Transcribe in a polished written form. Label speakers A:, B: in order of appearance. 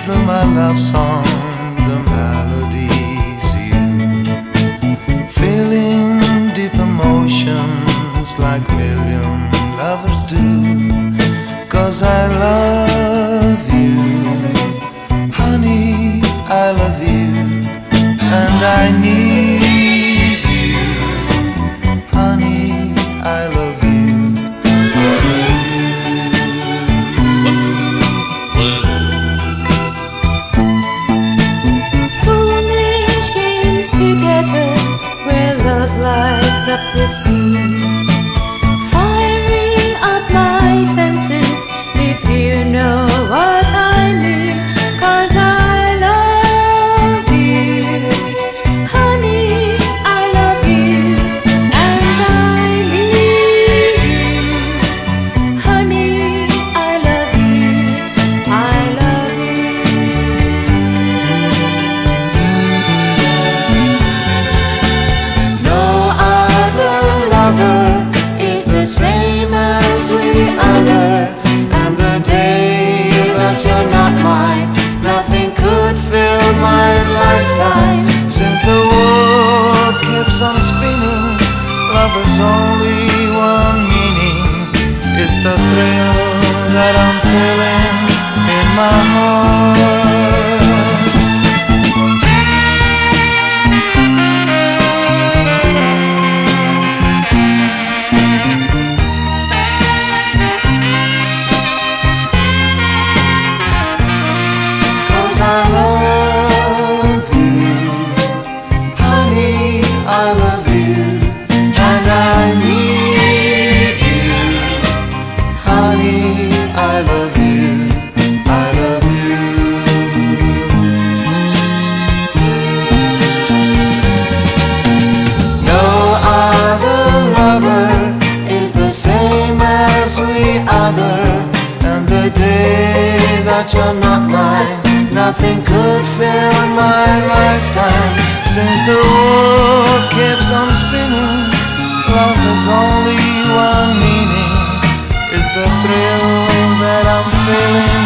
A: through my love song the melodies you, feeling deep emotions like million lovers do. 'Cause I love you, honey, I love you, and I need you, honey, I love you, I love you.
B: Foolish games together where love lights up the scene, firing up my senses if you know what I mean. 'Cause I love you, honey, I love you, and I need you, honey, I love you, I love you. No other lover is the same as we other, and the day that you're not mine, nothing could fill my lifetime.
A: Since the world keeps on spinning, love has only one meaning. It's the thrill that I'm feeling in my heart. I love you, honey, I love you, and I need you, honey, I love you, I love you. No other lover is the same as we other, and the day that you're not mine, nothing could fill my lifetime. Since the world keeps on spinning, love has only one meaning. It's the thrill that I'm feeling